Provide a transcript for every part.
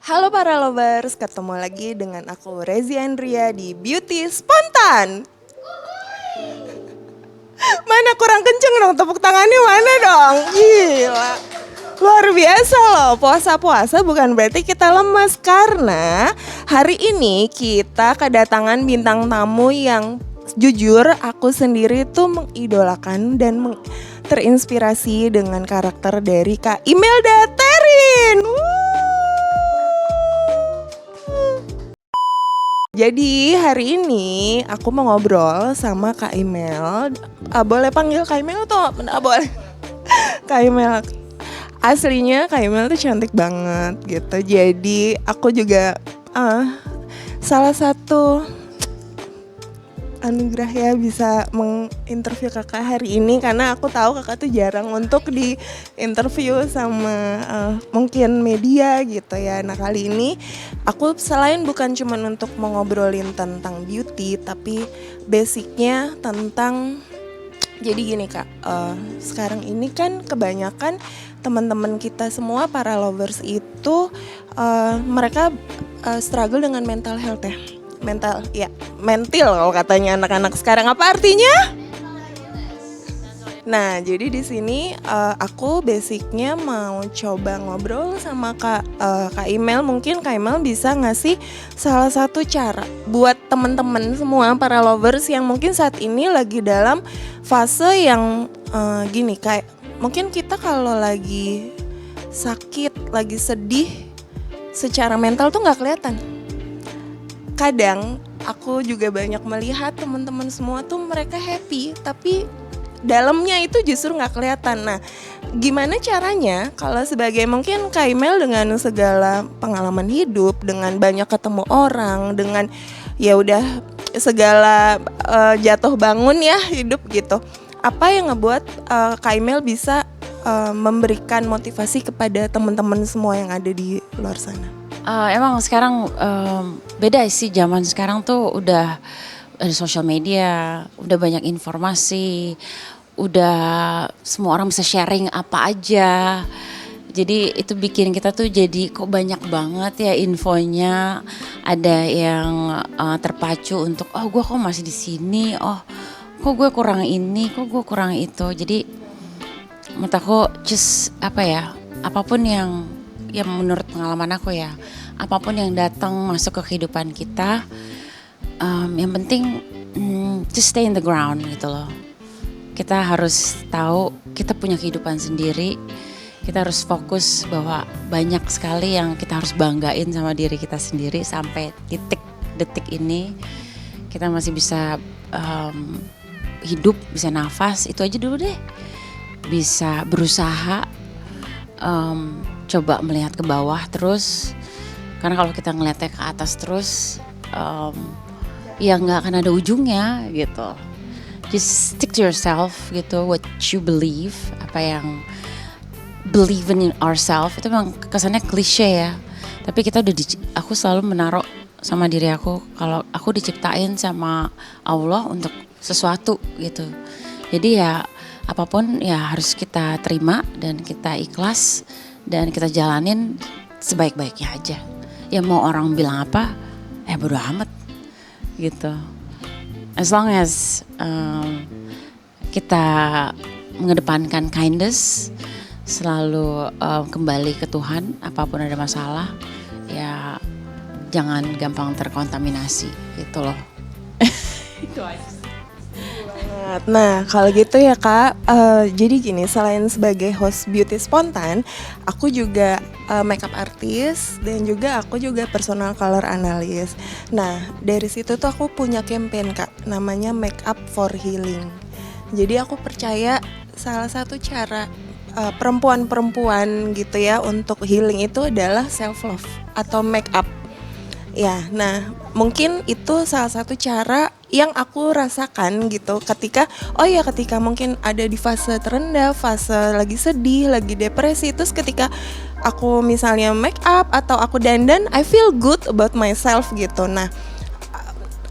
Halo para lovers, ketemu lagi dengan aku Rezi Andria di Beauty Spontan. Mana kurang kenceng dong, tepuk tangannya mana dong? Gila. Luar biasa loh, puasa-puasa bukan berarti kita lemas. Karena hari ini kita kedatangan bintang tamu yang jujur aku sendiri tuh mengidolakan dan terinspirasi dengan karakter dari Kak Imelda Terin. Jadi hari ini aku mau ngobrol sama Kak Imel. Boleh panggil Kak Imel atau boleh? Kak Imel. Aslinya Kak Imel tuh cantik banget gitu. Jadi aku juga salah satu anugerah ya bisa menginterview kakak hari ini, karena aku tahu kakak tuh jarang untuk diinterview sama mungkin media gitu ya. Nah kali ini aku selain bukan cuma untuk mengobrolin tentang beauty, tapi basicnya tentang, jadi gini Kak, sekarang ini kan kebanyakan teman-teman kita semua para lovers itu mereka struggle dengan mental health ya. Mental kalau katanya anak-anak sekarang. Apa artinya? Nah, jadi di sini aku basicnya mau coba ngobrol sama Kak Imel. Mungkin Kak Imel bisa ngasih salah satu cara buat teman-teman semua para lovers yang mungkin saat ini lagi dalam fase yang gini, kayak mungkin kita kalau lagi sakit, lagi sedih, secara mental tuh nggak kelihatan. Kadang aku juga banyak melihat teman-teman semua tuh mereka happy, tapi dalamnya itu justru nggak kelihatan. Nah, gimana caranya kalau sebagai mungkin Kak Imel dengan segala pengalaman hidup, dengan banyak ketemu orang, dengan ya udah segala jatuh bangun ya hidup gitu. Apa yang ngebuat Kak Imel bisa memberikan motivasi kepada teman-teman semua yang ada di luar sana? Emang sekarang beda sih, zaman sekarang tuh udah ada sosial media, udah banyak informasi, udah semua orang bisa sharing apa aja. Jadi itu bikin kita tuh jadi kok banyak banget ya infonya. Ada yang terpacu untuk gue kok masih di sini, kok gue kurang ini, kok gue kurang itu. Jadi menurut aku just apapun yang menurut pengalaman aku ya, apapun yang datang masuk ke kehidupan kita, yang penting just stay in the ground gitu loh. Kita harus tahu kita punya kehidupan sendiri, kita harus fokus bahwa banyak sekali yang kita harus banggain sama diri kita sendiri. Sampai detik ini kita masih bisa hidup, bisa nafas, itu aja dulu deh. Bisa berusaha, coba melihat ke bawah terus, karena kalau kita ngeliatnya ke atas terus ya nggak akan ada ujungnya gitu. Just stick to yourself gitu, what you believe, apa yang believe in ourselves. Itu memang kesannya klise ya, tapi kita aku selalu menaruh sama diri aku kalau aku diciptain sama Allah untuk sesuatu gitu. Jadi ya apapun ya harus kita terima dan kita ikhlas dan kita jalanin sebaik-baiknya aja. Ya mau orang bilang apa, bodo amat gitu. As long as kita mengedepankan kindness, selalu kembali ke Tuhan, apapun ada masalah, ya jangan gampang terkontaminasi gitu loh. Itu aja. Nah kalau gitu ya Kak, jadi gini, selain sebagai host Beauty Spontan, aku juga makeup artist dan juga aku juga personal color analyst. Nah dari situ tuh aku punya campaign Kak, namanya Makeup for Healing. Jadi aku percaya salah satu cara perempuan-perempuan gitu ya untuk healing itu adalah self love atau makeup. Ya, nah mungkin itu salah satu cara yang aku rasakan gitu ketika mungkin ada di fase terendah, fase lagi sedih, lagi depresi, terus ketika aku misalnya make up atau aku dandan, I feel good about myself gitu. Nah,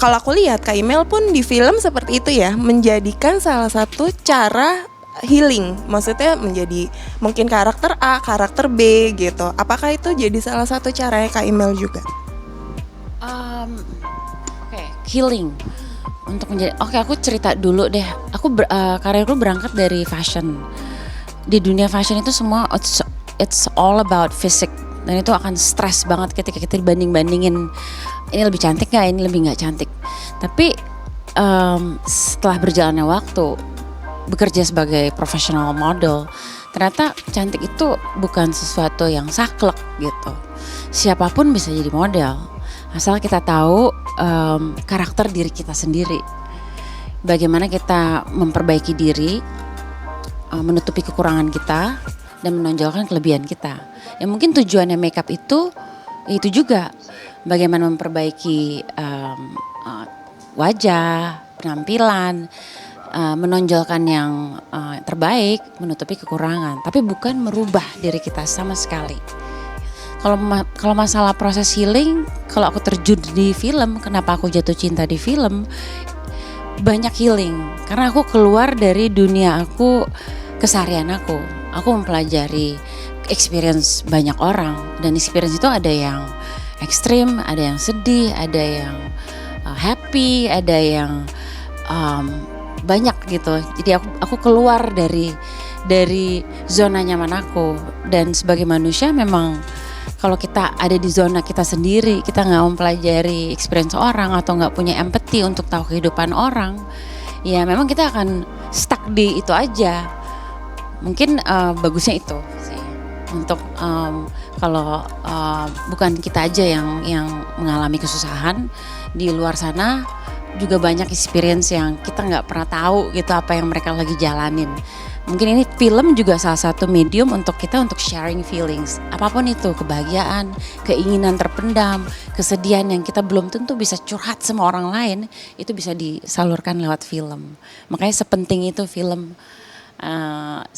kalau aku lihat Kak Imel pun di film seperti itu ya, menjadikan salah satu cara healing, maksudnya menjadi mungkin karakter A, karakter B gitu. Apakah itu jadi salah satu caranya Kak Imel juga? Oke, healing untuk menjadi. Oke, aku cerita dulu deh. Karirku berangkat dari fashion. Di dunia fashion itu semua it's all about fisik, dan itu akan stres banget ketika kita dibanding-bandingin. Ini lebih cantik nggak? Ini lebih nggak cantik. Tapi setelah berjalannya waktu, bekerja sebagai professional model, ternyata cantik itu bukan sesuatu yang saklek gitu. Siapapun bisa jadi model, asal kita tahu karakter diri kita sendiri. Bagaimana kita memperbaiki diri, menutupi kekurangan kita, dan menonjolkan kelebihan kita. Ya mungkin tujuannya makeup itu juga bagaimana memperbaiki wajah, penampilan, menonjolkan yang terbaik, menutupi kekurangan, tapi bukan merubah diri kita sama sekali. Kalau masalah proses healing, kalau aku terjun di film, kenapa aku jatuh cinta di film? Banyak healing, karena aku keluar dari dunia aku, keseharian aku. Aku mempelajari experience banyak orang, dan experience itu ada yang ekstrim, ada yang sedih, ada yang happy, ada yang banyak gitu. Jadi aku keluar dari zona nyaman aku, dan sebagai manusia memang kalau kita ada di zona kita sendiri, kita nggak mempelajari experience orang atau nggak punya empathy untuk tahu kehidupan orang, ya memang kita akan stuck di itu aja. Mungkin bagusnya itu sih, untuk kalau bukan kita aja yang mengalami kesusahan, di luar sana juga banyak experience yang kita nggak pernah tahu gitu apa yang mereka lagi jalanin. Mungkin ini film juga salah satu medium untuk kita untuk sharing feelings, apapun itu, kebahagiaan, keinginan terpendam, kesedihan yang kita belum tentu bisa curhat sama orang lain, itu bisa disalurkan lewat film. Makanya sepenting itu film,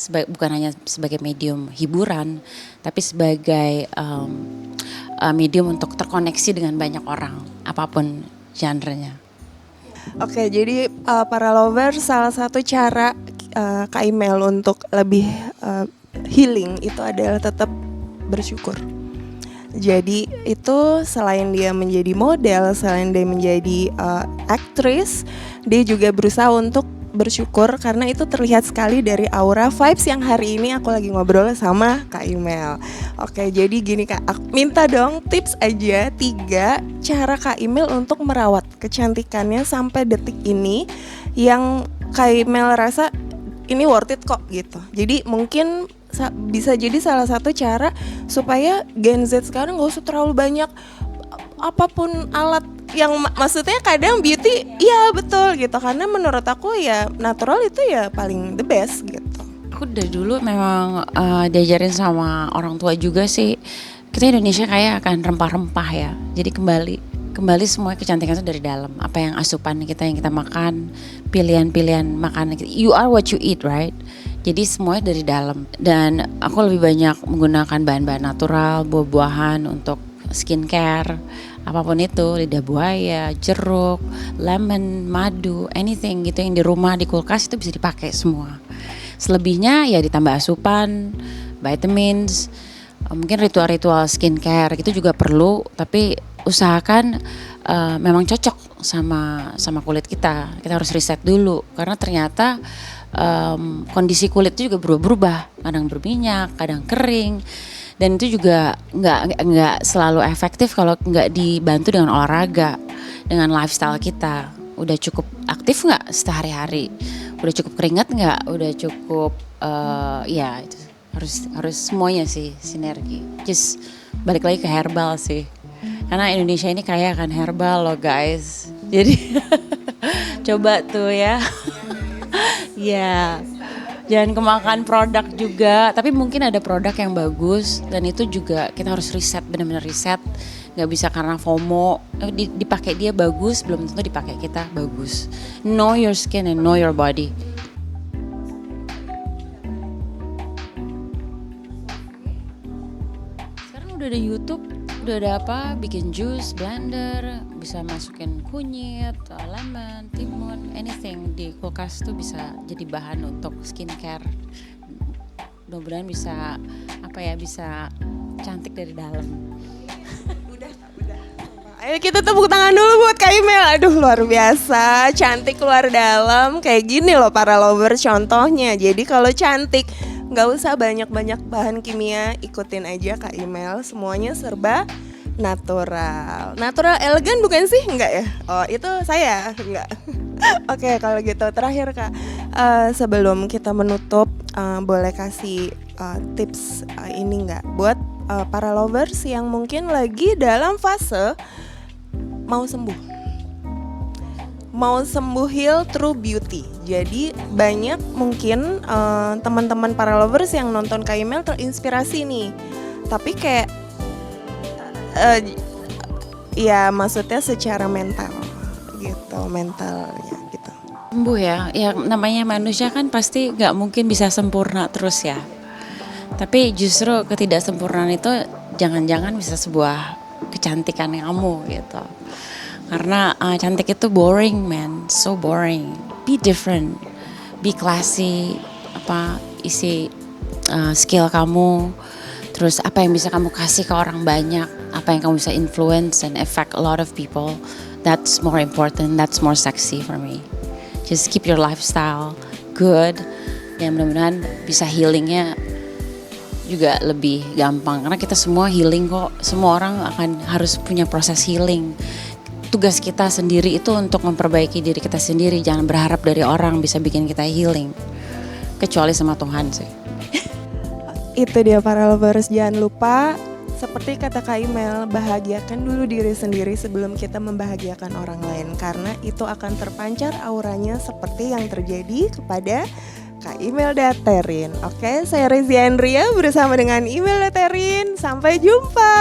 bukan hanya sebagai medium hiburan, tapi sebagai medium untuk terkoneksi dengan banyak orang, apapun genrenya. Oke, jadi para lovers, salah satu cara Kak Imel untuk lebih healing itu adalah tetap bersyukur. Jadi itu selain dia menjadi model, selain dia menjadi aktris, dia juga berusaha untuk bersyukur, karena itu terlihat sekali dari aura vibes yang hari ini aku lagi ngobrol sama Kak Imel. Oke, jadi gini Kak, aku minta dong tips aja 3 cara Kak Imel untuk merawat kecantikannya sampai detik ini, yang Kak Imel rasa ini worth it kok gitu. Jadi mungkin bisa jadi salah satu cara supaya Gen Z sekarang gak usah terlalu banyak apapun alat yang maksudnya kadang beauty, iya betul gitu, karena menurut aku ya natural itu ya paling the best gitu. Aku dari dulu memang diajarin sama orang tua juga sih, kita Indonesia kaya akan rempah-rempah ya. Jadi kembali semua kecantikan itu dari dalam. Apa yang asupan kita yang kita makan, pilihan-pilihan makanan kita. You are what you eat, right? Jadi semuanya dari dalam. Dan aku lebih banyak menggunakan bahan-bahan natural, buah-buahan untuk skincare, apapun itu, lidah buaya, jeruk, lemon, madu, anything gitu yang di rumah, di kulkas itu bisa dipakai semua. Selebihnya ya ditambah asupan, vitamins, mungkin ritual-ritual skincare gitu juga perlu, tapi usahakan memang cocok sama kulit kita. Kita harus riset dulu, karena ternyata kondisi kulit itu juga berubah-ubah, kadang berminyak, kadang kering. Dan itu juga nggak selalu efektif kalau nggak dibantu dengan olahraga, dengan lifestyle kita. Udah cukup aktif nggak sehari-hari? Udah cukup keringat nggak? Udah cukup ya itu harus semuanya sih sinergi. Just balik lagi ke herbal sih, karena Indonesia ini kaya kan herbal loh guys. Jadi coba tuh ya. Ya. Jangan kemakan produk juga, tapi mungkin ada produk yang bagus, dan itu juga kita harus riset, benar-benar riset. Gak bisa karena FOMO, dipakai dia bagus, belum tentu dipakai kita bagus. Know your skin and know your body. Sekarang udah ada YouTube, Udah ada apa? Bikin jus, blender, bisa masukin kunyit, lemon, timun, anything di kulkas tuh bisa jadi bahan untuk skincare. Mudah-mudahan bisa bisa cantik dari dalam. Udah. Ayo kita tepuk tangan dulu buat Kak Imel. Aduh luar biasa, cantik luar dalam. Kayak gini loh para lovers contohnya. Jadi kalau cantik nggak usah banyak-banyak bahan kimia, ikutin aja Kak Imel. Semuanya serba natural. Natural elegan bukan sih? Enggak ya? Oh itu saya? Enggak. Oke kalau gitu terakhir Kak, sebelum kita menutup boleh kasih tips ini nggak buat para lovers yang mungkin lagi dalam fase mau sembuh heal through beauty. Jadi banyak mungkin teman-teman para lovers yang nonton Kak Imel terinspirasi nih, tapi kayak ya maksudnya secara mental gitu, mentalnya gitu. Sembuh ya, namanya manusia kan pasti nggak mungkin bisa sempurna terus ya. Tapi justru ketidaksempurnaan itu jangan-jangan bisa sebuah kecantikan kamu gitu. Karena cantik itu boring man, so boring. Be different, be classy, isi skill kamu, terus apa yang bisa kamu kasih ke orang banyak, apa yang kamu bisa influence and affect a lot of people. That's more important, that's more sexy for me. Just keep your lifestyle good, dan mudah-mudahan bisa healingnya juga lebih gampang. Karena kita semua healing kok, semua orang harus punya proses healing. Tugas kita sendiri itu untuk memperbaiki diri kita sendiri, jangan berharap dari orang bisa bikin kita healing, kecuali sama Tuhan sih. Itu dia para lovers, jangan lupa seperti kata Kak Imel, bahagiakan dulu diri sendiri sebelum kita membahagiakan orang lain, karena itu akan terpancar auranya seperti yang terjadi kepada Kak Imelda Therin. Oke, saya Rizia Andria bersama dengan Imelda Therin. Sampai jumpa.